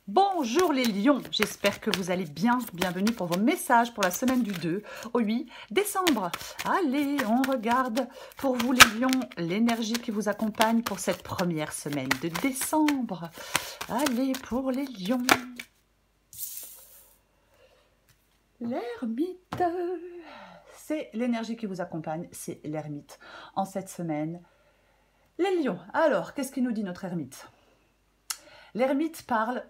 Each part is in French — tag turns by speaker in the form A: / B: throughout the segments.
A: Bonjour les lions, j'espère que vous allez bien. Bienvenue pour vos messages pour la semaine du 2 au 8 décembre. Allez, on regarde pour vous les lions l'énergie qui vous accompagne pour cette première semaine de décembre. Allez pour les lions. L'ermite, c'est l'énergie qui vous accompagne, c'est l'ermite en cette semaine. Les lions, alors qu'est-ce qui nous dit notre ermite? L'ermite parle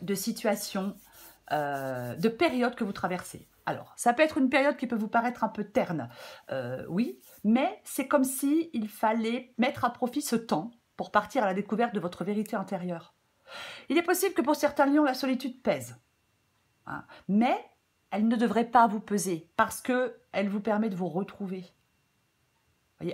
A: de situations, de périodes que vous traversez. Alors, ça peut être une période qui peut vous paraître un peu terne, oui, mais c'est comme si il fallait mettre à profit ce temps pour partir à la découverte de votre vérité intérieure. Il est possible que pour certains lions, la solitude pèse, hein, mais elle ne devrait pas vous peser parce qu'elle vous permet de vous retrouver.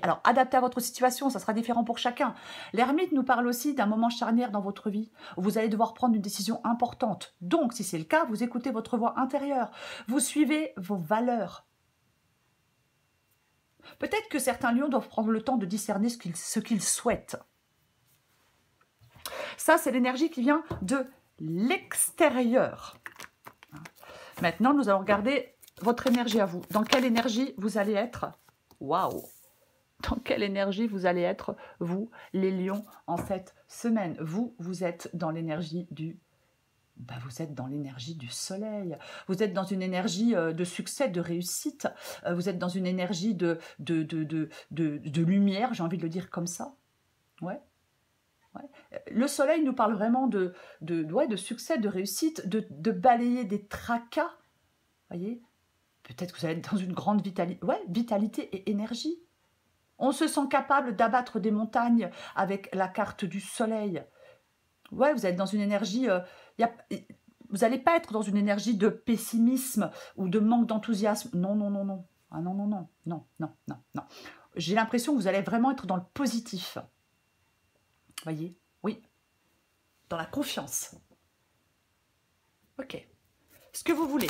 A: Alors, adapté à votre situation, ça sera différent pour chacun. L'ermite nous parle aussi d'un moment charnière dans votre vie, où vous allez devoir prendre une décision importante. Donc, si c'est le cas, vous écoutez votre voix intérieure. Vous suivez vos valeurs. Peut-être que certains lions doivent prendre le temps de discerner ce qu'ils souhaitent. Ça, c'est l'énergie qui vient de l'extérieur. Maintenant, nous allons regarder votre énergie à vous. Dans quelle énergie vous allez être? Waouh! Dans quelle énergie vous allez être, vous, les lions, en cette semaine? Vous êtes dans l'énergie du... vous êtes dans l'énergie du soleil. Vous êtes dans une énergie de succès, de réussite. Vous êtes dans une énergie de lumière, j'ai envie de le dire comme ça. Ouais. Le soleil nous parle vraiment de succès, de réussite, de balayer des tracas. Voyez? Peut-être que vous allez être dans une grande vitalité et énergie. On se sent capable d'abattre des montagnes avec la carte du soleil. Ouais, vous êtes dans une énergie... vous n'allez pas être dans une énergie de pessimisme ou de manque d'enthousiasme. Non, non, non, non. Ah non, non, non, non, non, non, non. J'ai l'impression que vous allez vraiment être dans le positif. Voyez? Oui. Dans la confiance. Ok. Ce que vous voulez.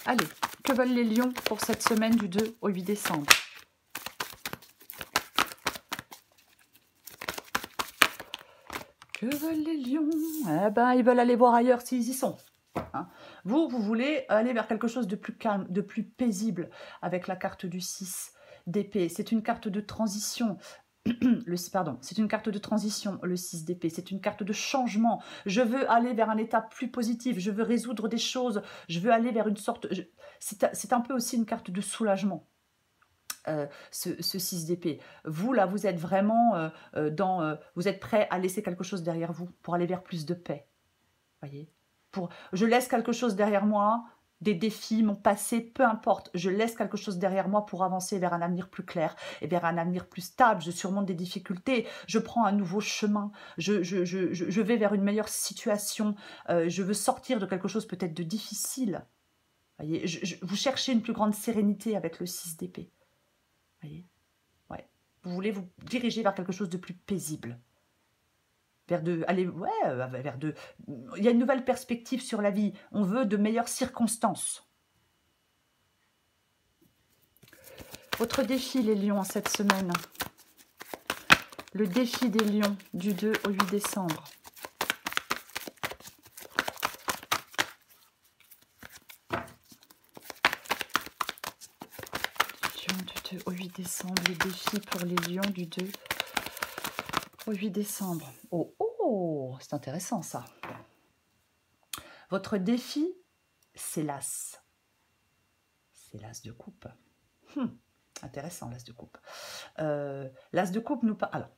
A: Allez, que veulent les lions pour cette semaine du 2 au 8 décembre? Que veulent les lions? Eh ben, ils veulent aller voir ailleurs s'ils y sont. Hein. Vous voulez aller vers quelque chose de plus calme, de plus paisible, avec la carte du 6 d'épée. C'est une carte de transition. C'est une carte de transition, le 6 d'épée. C'est une carte de changement. Je veux aller vers un état plus positif. Je veux résoudre des choses. Je veux aller vers une sorte... C'est un peu aussi une carte de soulagement. Ce 6 d'épée. Vous, là, vous êtes vraiment vous êtes prêt à laisser quelque chose derrière vous pour aller vers plus de paix. Voyez? Je laisse quelque chose derrière moi, des défis, mon passé, peu importe. Je laisse quelque chose derrière moi pour avancer vers un avenir plus clair et vers un avenir plus stable. Je surmonte des difficultés. Je prends un nouveau chemin. Je vais vers une meilleure situation. Je veux sortir de quelque chose peut-être de difficile. Voyez? Vous cherchez une plus grande sérénité avec le 6 d'épée. Voyez? Ouais. Vous voulez vous diriger vers quelque chose de plus paisible. Il y a une nouvelle perspective sur la vie. On veut de meilleures circonstances. Votre défi, les lions, en cette semaine. Le défi des lions du 2 au 8 décembre. Du 2 au 8 décembre, le défi pour les lions du 2 au 8 décembre. Oh, c'est intéressant ça. Votre défi, c'est l'as. C'est l'as de coupe. Intéressant, l'as de coupe. L'as de coupe nous parle... Alors,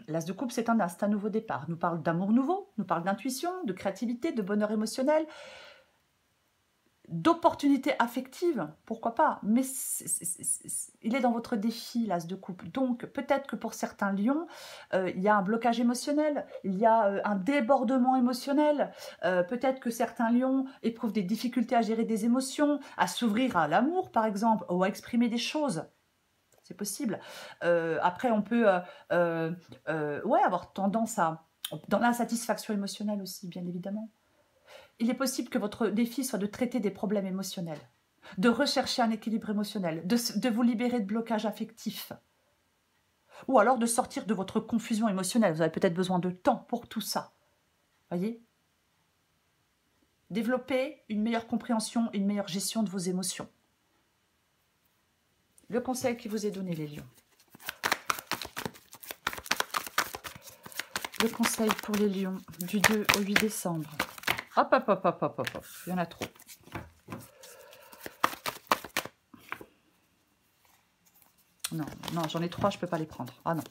A: l'as de coupe, c'est un as, c'est un nouveau départ. Nous parle d'amour nouveau, nous parle d'intuition, de créativité, de bonheur émotionnel, d'opportunités affectives, pourquoi pas, mais il est dans votre défi, l'as de coupe. Donc, peut-être que pour certains lions, il y a un blocage émotionnel, il y a un débordement émotionnel, peut-être que certains lions éprouvent des difficultés à gérer des émotions, à s'ouvrir à l'amour, par exemple, ou à exprimer des choses. C'est possible. Après, on peut avoir tendance à... dans l'insatisfaction émotionnelle aussi, bien évidemment. Il est possible que votre défi soit de traiter des problèmes émotionnels, de rechercher un équilibre émotionnel, de vous libérer de blocages affectifs, ou alors de sortir de votre confusion émotionnelle. Vous avez peut-être besoin de temps pour tout ça. Voyez? Développer une meilleure compréhension, une meilleure gestion de vos émotions. Le conseil qui vous est donné, les lions. Le conseil pour les lions du 2 au 8 décembre. Hop, hop, hop, hop, hop, hop, hop. Il y en a trop. Non, non, j'en ai 3, je ne peux pas les prendre. Ah non,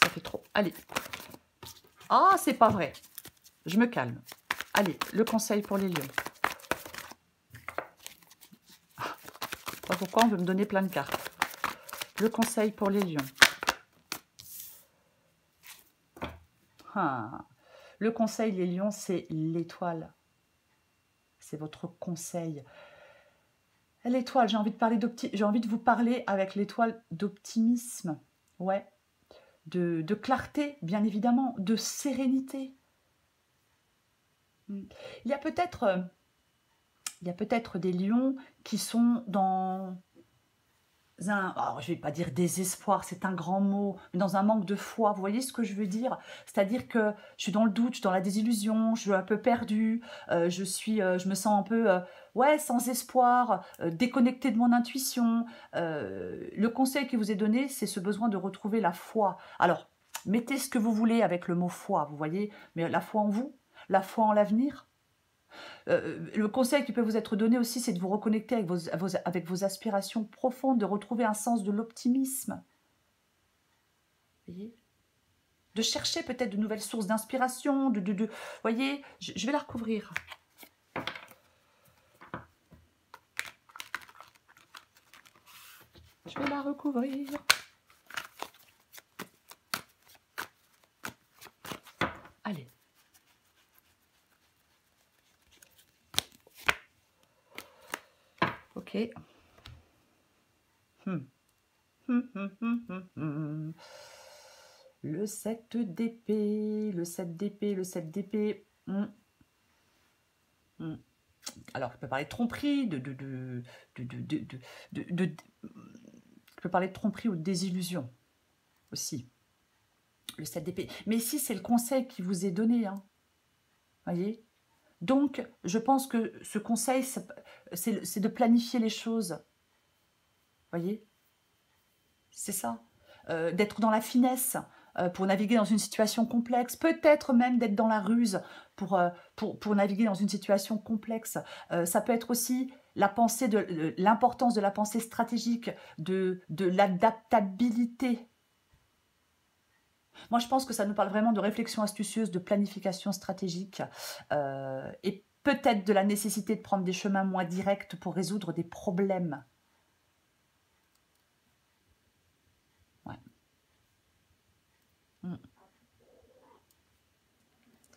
A: ça fait trop. Allez. Ah, c'est pas vrai. Je me calme. Allez, le conseil pour les lions. Ah, pas pourquoi on veut me donner plein de cartes. Le conseil pour les lions. Ah. Le conseil, les lions, c'est l'étoile. C'est votre conseil. L'étoile, j'ai envie de vous parler avec l'étoile d'optimisme. Ouais. De clarté, bien évidemment, de sérénité. Il y a peut-être des lions qui sont dans alors je ne vais pas dire désespoir, c'est un grand mot, mais dans un manque de foi. Vous voyez ce que je veux dire? C'est-à-dire que je suis dans le doute, je suis dans la désillusion, je suis un peu perdue, je me sens un peu ouais, sans espoir, déconnectée de mon intuition. Le conseil qui vous est donné, c'est ce besoin de retrouver la foi. Alors, mettez ce que vous voulez avec le mot foi, vous voyez, mais la foi en vous, la foi en l'avenir. Le conseil qui peut vous être donné aussi, c'est de vous reconnecter avec vos aspirations profondes, de retrouver un sens de l'optimisme. Voyez, de chercher peut-être de nouvelles sources d'inspiration. Voyez, je vais la recouvrir. Je vais la recouvrir. Allez. Ok. Le 7 d'épée, le 7 d'épée, le 7 d'épée. Alors, je peux parler de tromperie, je peux parler de tromperie ou de désillusion aussi. Le 7 d'épée. Mais ici, c'est le conseil qui vous est donné. Hein. Voyez? Donc, je pense que ce conseil, c'est de planifier les choses. Voyez? C'est ça. D'être dans la finesse pour naviguer dans une situation complexe. Peut-être même d'être dans la ruse pour naviguer dans une situation complexe. Ça peut être aussi l'importance de la pensée stratégique, de l'adaptabilité. Moi, je pense que ça nous parle vraiment de réflexion astucieuse, de planification stratégique et peut-être de la nécessité de prendre des chemins moins directs pour résoudre des problèmes. Ouais.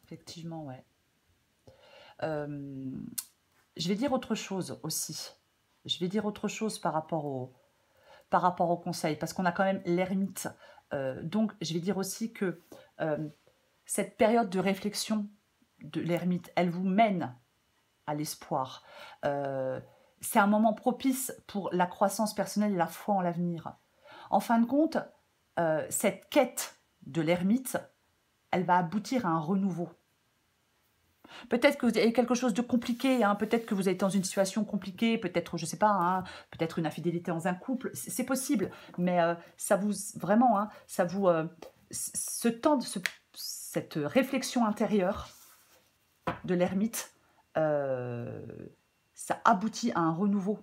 A: Effectivement, ouais. Je vais dire autre chose aussi. Je vais dire autre chose par rapport au conseil, parce qu'on a quand même l'ermite. Donc, je vais dire aussi que cette période de réflexion de l'ermite, elle vous mène à l'espoir. C'est un moment propice pour la croissance personnelle et la foi en l'avenir. En fin de compte, cette quête de l'ermite, elle va aboutir à un renouveau. Peut-être que vous avez quelque chose de compliqué, hein, peut-être que vous êtes dans une situation compliquée, peut-être, je ne sais pas, hein, peut-être une infidélité dans un couple, c'est possible, mais ça vous, vraiment, hein, ça vous, ce temps, cette réflexion intérieure de l'ermite, ça aboutit à un renouveau.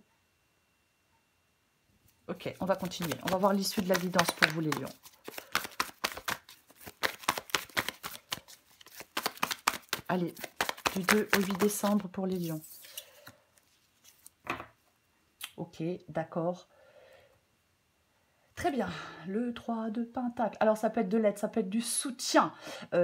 A: Ok, on va continuer, on va voir l'issue de la guidance pour vous les lions. Allez, du 2 au 8 décembre pour les lions. Ok, d'accord. Très bien, le 3 de Pentacle. Alors, ça peut être de l'aide, ça peut être du soutien.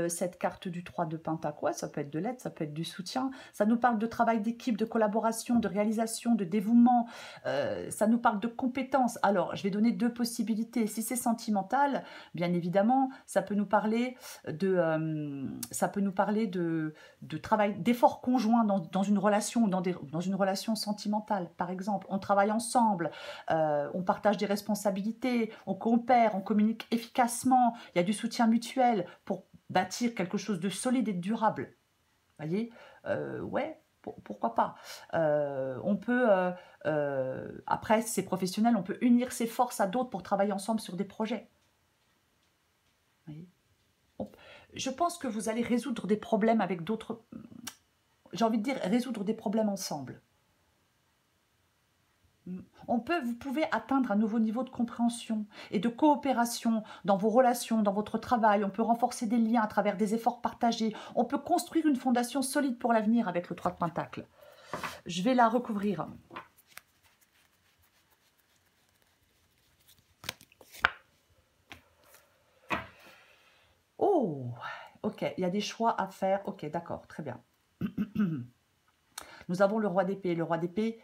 A: Cette carte du 3 de Pentacle, ouais, ça peut être de l'aide, ça peut être du soutien. Ça nous parle de travail d'équipe, de collaboration, de réalisation, de dévouement. Ça nous parle de compétences. Alors, je vais donner deux possibilités. Si c'est sentimental, bien évidemment, ça peut nous parler de travail, d'efforts conjoints dans une relation, dans une relation sentimentale, par exemple. On travaille ensemble, on partage des responsabilités, on coopère, on communique efficacement, il y a du soutien mutuel pour bâtir quelque chose de solide et de durable. Voyez, ouais, pourquoi pas. On peut, après, si c'est professionnel, on peut unir ses forces à d'autres pour travailler ensemble sur des projets. Voyez. Je pense que vous allez résoudre des problèmes avec d'autres, j'ai envie de dire résoudre des problèmes ensemble. Vous pouvez atteindre un nouveau niveau de compréhension et de coopération dans vos relations, dans votre travail. On peut renforcer des liens à travers des efforts partagés. On peut construire une fondation solide pour l'avenir avec le 3 de Pentacle. Je vais la recouvrir. Oh, ok, il y a des choix à faire. Ok, d'accord, très bien. Nous avons le roi d'épée. Le roi d'épée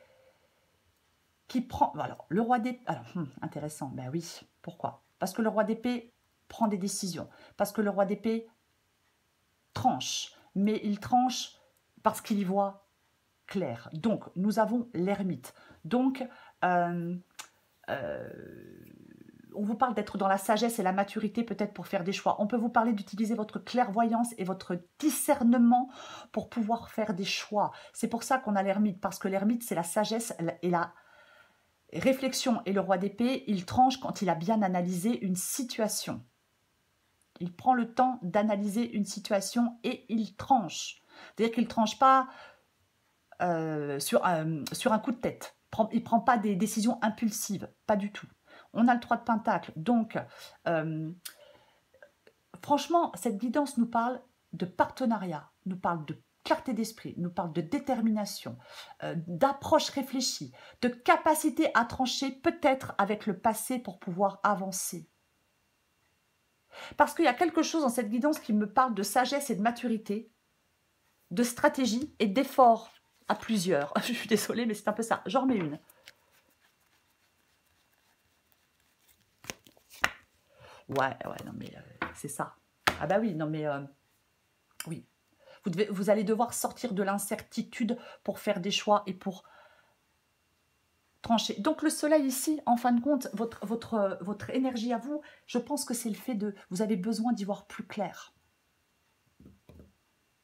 A: qui prend... Alors, le roi d'épée... Alors, intéressant, ben oui. Pourquoi? Parce que le roi d'épée prend des décisions. Parce que le roi d'épée tranche. Mais il tranche parce qu'il y voit clair. Donc, nous avons l'ermite. Donc, on vous parle d'être dans la sagesse et la maturité peut-être pour faire des choix. On peut vous parler d'utiliser votre clairvoyance et votre discernement pour pouvoir faire des choix. C'est pour ça qu'on a l'ermite, parce que l'ermite, c'est la sagesse et la réflexion. Et le roi d'épée, il tranche quand il a bien analysé une situation. Il prend le temps d'analyser une situation et il tranche. C'est-à-dire qu'il ne tranche pas sur un coup de tête. Il ne prend pas des décisions impulsives, pas du tout. On a le 3 de Pentacle, donc franchement, cette guidance nous parle de partenariat, nous parle de clarté d'esprit, nous parle de détermination, d'approche réfléchie, de capacité à trancher peut-être avec le passé pour pouvoir avancer. Parce qu'il y a quelque chose dans cette guidance qui me parle de sagesse et de maturité, de stratégie et d'effort à plusieurs. Je suis désolée, mais c'est un peu ça. J'en remets une. Ouais, non mais c'est ça. Ah bah oui, non mais oui. Vous allez devoir sortir de l'incertitude pour faire des choix et pour trancher. Donc le soleil ici, en fin de compte, votre énergie à vous, je pense que c'est le fait de... Vous avez besoin d'y voir plus clair.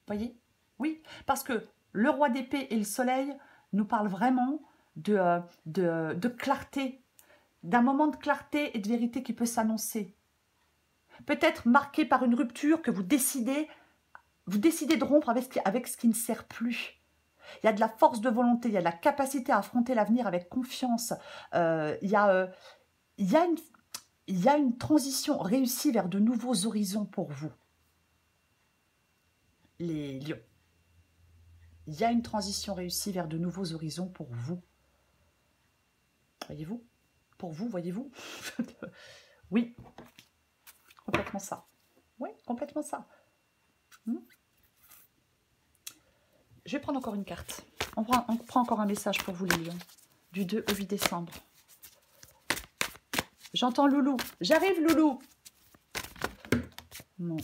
A: Voyez? Oui, parce que le roi d'épée et le soleil nous parlent vraiment de clarté, d'un moment de clarté et de vérité qui peut s'annoncer. Peut-être marqué par une rupture que vous décidez de rompre avec ce qui ne sert plus. Il y a de la force de volonté, il y a de la capacité à affronter l'avenir avec confiance. Il y a une transition réussie vers de nouveaux horizons pour vous, les lions. Il y a une transition réussie vers de nouveaux horizons pour vous. Voyez-vous? Pour vous, voyez-vous? Oui, complètement ça. Oui, complètement ça. Je vais prendre encore une carte. On prend encore un message pour vous, les lions. Du 2 au 8 décembre. J'entends Loulou. J'arrive, Loulou. Non,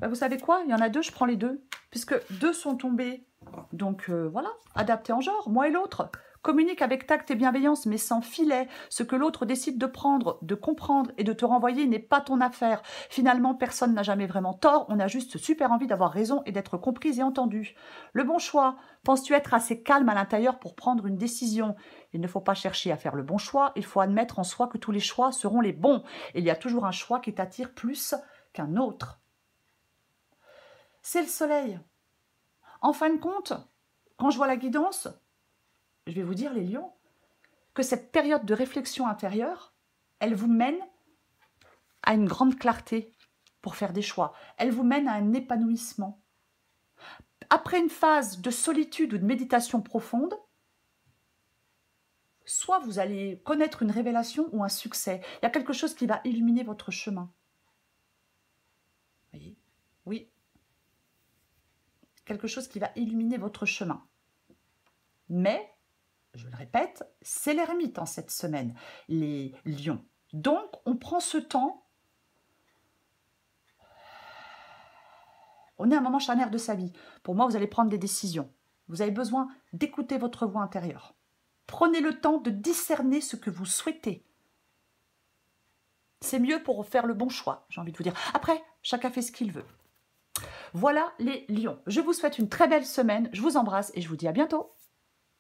A: vous savez quoi? Il y en a deux, je prends les deux. Puisque deux sont tombés. Donc, voilà, adaptés en genre, moi et l'autre. Communique avec tact et bienveillance, mais sans filet. Ce que l'autre décide de prendre, de comprendre et de te renvoyer n'est pas ton affaire. Finalement, personne n'a jamais vraiment tort. On a juste super envie d'avoir raison et d'être comprise et entendue. Le bon choix. Penses-tu être assez calme à l'intérieur pour prendre une décision? Il ne faut pas chercher à faire le bon choix. Il faut admettre en soi que tous les choix seront les bons. Il y a toujours un choix qui t'attire plus qu'un autre. C'est le soleil. En fin de compte, quand je vois la guidance, je vais vous dire, les lions, que cette période de réflexion intérieure, elle vous mène à une grande clarté pour faire des choix. Elle vous mène à un épanouissement. Après une phase de solitude ou de méditation profonde, soit vous allez connaître une révélation ou un succès. Il y a quelque chose qui va illuminer votre chemin. Vous voyez? Oui. Quelque chose qui va illuminer votre chemin. Mais, je le répète, c'est l'ermite en cette semaine, les lions. Donc, on prend ce temps. On est à un moment charnière de sa vie. Pour moi, vous allez prendre des décisions. Vous avez besoin d'écouter votre voix intérieure. Prenez le temps de discerner ce que vous souhaitez. C'est mieux pour faire le bon choix, j'ai envie de vous dire. Après, chacun fait ce qu'il veut. Voilà les lions. Je vous souhaite une très belle semaine, je vous embrasse et je vous dis à bientôt.